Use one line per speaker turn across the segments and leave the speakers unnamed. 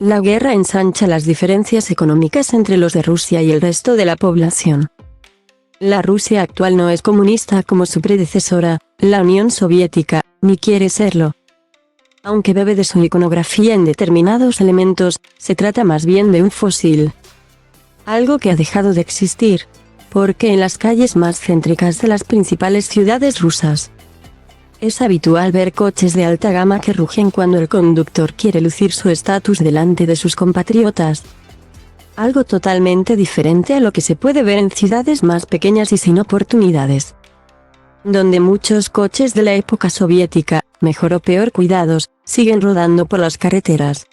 La guerra ensancha las diferencias económicas entre los de Rusia y el resto de la población. La Rusia actual no es comunista como su predecesora, la Unión Soviética, ni quiere serlo. Aunque bebe de su iconografía en determinados elementos, se trata más bien de un fósil. Algo que ha dejado de existir, porque en las calles más céntricas de las principales ciudades rusas es habitual ver coches de alta gama que rugen cuando el conductor quiere lucir su estatus delante de sus compatriotas. Algo totalmente diferente a lo que se puede ver en ciudades más pequeñas y sin oportunidades, donde muchos coches de la época soviética, mejor o peor cuidados, siguen rodando por las carreteras.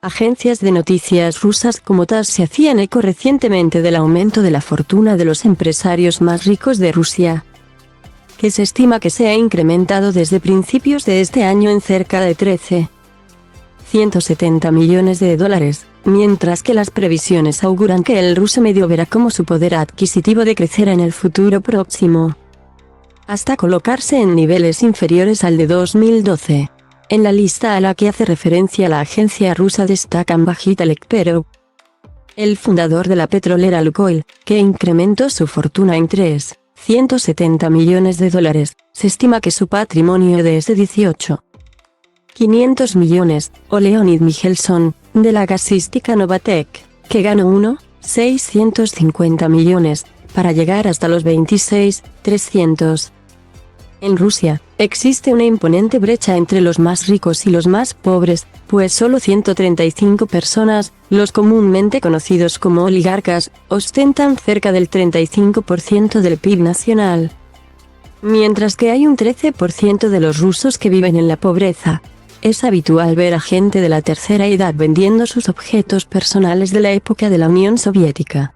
Agencias de noticias rusas como TASS se hacían eco recientemente del aumento de la fortuna de los empresarios más ricos de Rusia, que se estima que se ha incrementado desde principios de este año en cerca de 170 millones de dólares, mientras que las previsiones auguran que el ruso medio verá cómo su poder adquisitivo decrecerá en el futuro próximo, hasta colocarse en niveles inferiores al de 2012. En la lista a la que hace referencia la agencia rusa destacan Vagita Lekperov, el fundador de la petrolera Lukoil, que incrementó su fortuna en 170 millones de dólares, se estima que su patrimonio es de 500 millones, o Leonid Michelson, de la gasística Novatek, que ganó 650 millones, para llegar hasta los 300. En Rusia, existe una imponente brecha entre los más ricos y los más pobres, pues solo 135 personas, los comúnmente conocidos como oligarcas, ostentan cerca del 35% del PIB nacional, mientras que hay un 13% de los rusos que viven en la pobreza. Es habitual ver a gente de la tercera edad vendiendo sus objetos personales de la época de la Unión Soviética,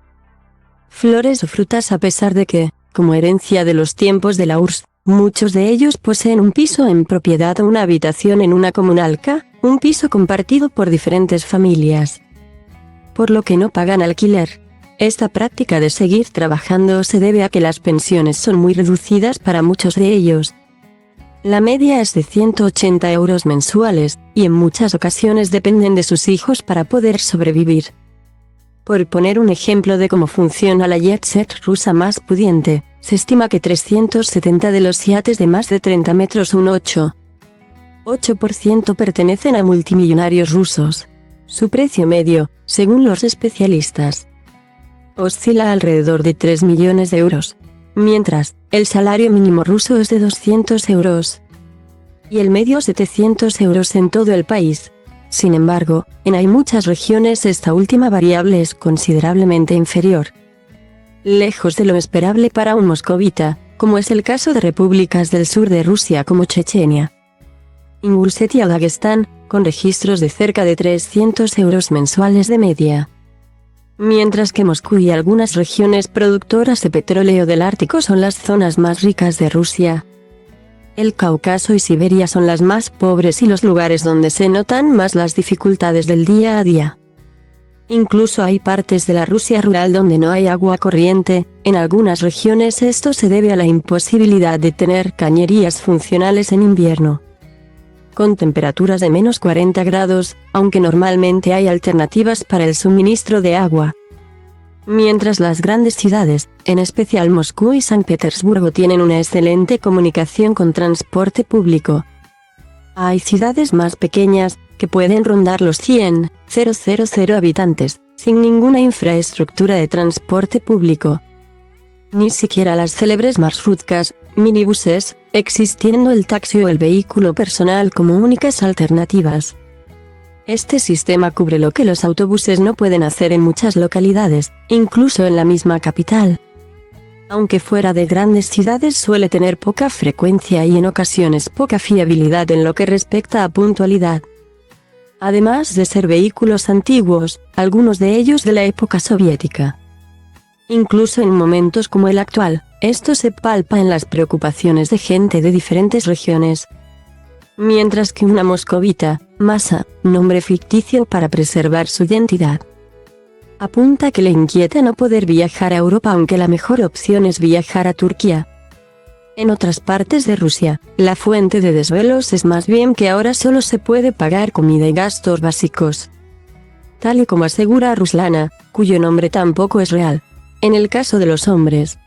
flores o frutas, a pesar de que, como herencia de los tiempos de la URSS, muchos de ellos poseen un piso en propiedad o una habitación en una comunalka, un piso compartido por diferentes familias, por lo que no pagan alquiler. Esta práctica de seguir trabajando se debe a que las pensiones son muy reducidas para muchos de ellos. La media es de 180 euros mensuales, y en muchas ocasiones dependen de sus hijos para poder sobrevivir. Por poner un ejemplo de cómo funciona la jet set rusa más pudiente, se estima que 370 de los yates de más de 30 metros, un 8% pertenecen a multimillonarios rusos. Su precio medio, según los especialistas, oscila alrededor de 3 millones de euros, mientras el salario mínimo ruso es de 200 euros y el medio 700 euros en todo el país. Sin embargo, hay muchas regiones esta última variable es considerablemente inferior, lejos de lo esperable para un moscovita, como es el caso de repúblicas del sur de Rusia como Chechenia, Ingushetia o Dagestán, con registros de cerca de 300 euros mensuales de media. Mientras que Moscú y algunas regiones productoras de petróleo del Ártico son las zonas más ricas de Rusia, el Cáucaso y Siberia son las más pobres y los lugares donde se notan más las dificultades del día a día. Incluso hay partes de la Rusia rural donde no hay agua corriente. En algunas regiones esto se debe a la imposibilidad de tener cañerías funcionales en invierno, con temperaturas de menos 40 grados, aunque normalmente hay alternativas para el suministro de agua. Mientras las grandes ciudades, en especial Moscú y San Petersburgo, tienen una excelente comunicación con transporte público, hay ciudades más pequeñas, que pueden rondar los 100,000 habitantes, sin ninguna infraestructura de transporte público. Ni siquiera las célebres marsrutkas, minibuses, existiendo el taxi o el vehículo personal como únicas alternativas. Este sistema cubre lo que los autobuses no pueden hacer en muchas localidades, incluso en la misma capital. Aunque fuera de grandes ciudades suele tener poca frecuencia y en ocasiones poca fiabilidad en lo que respecta a puntualidad. Además de ser vehículos antiguos, algunos de ellos de la época soviética. Incluso en momentos como el actual, esto se palpa en las preocupaciones de gente de diferentes regiones. Mientras que una moscovita, Masa, nombre ficticio para preservar su identidad, apunta que le inquieta no poder viajar a Europa, aunque la mejor opción es viajar a Turquía. En otras partes de Rusia, la fuente de desvelos es más bien que ahora solo se puede pagar comida y gastos básicos, tal y como asegura Ruslana, cuyo nombre tampoco es real. En el caso de los hombres,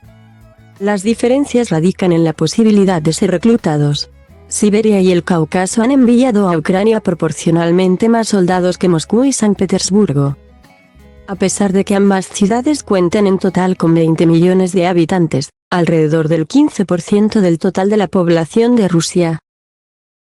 las diferencias radican en la posibilidad de ser reclutados. Siberia y el Cáucaso han enviado a Ucrania proporcionalmente más soldados que Moscú y San Petersburgo. A pesar de que ambas ciudades cuentan en total con 20 millones de habitantes, alrededor del 15% del total de la población de Rusia,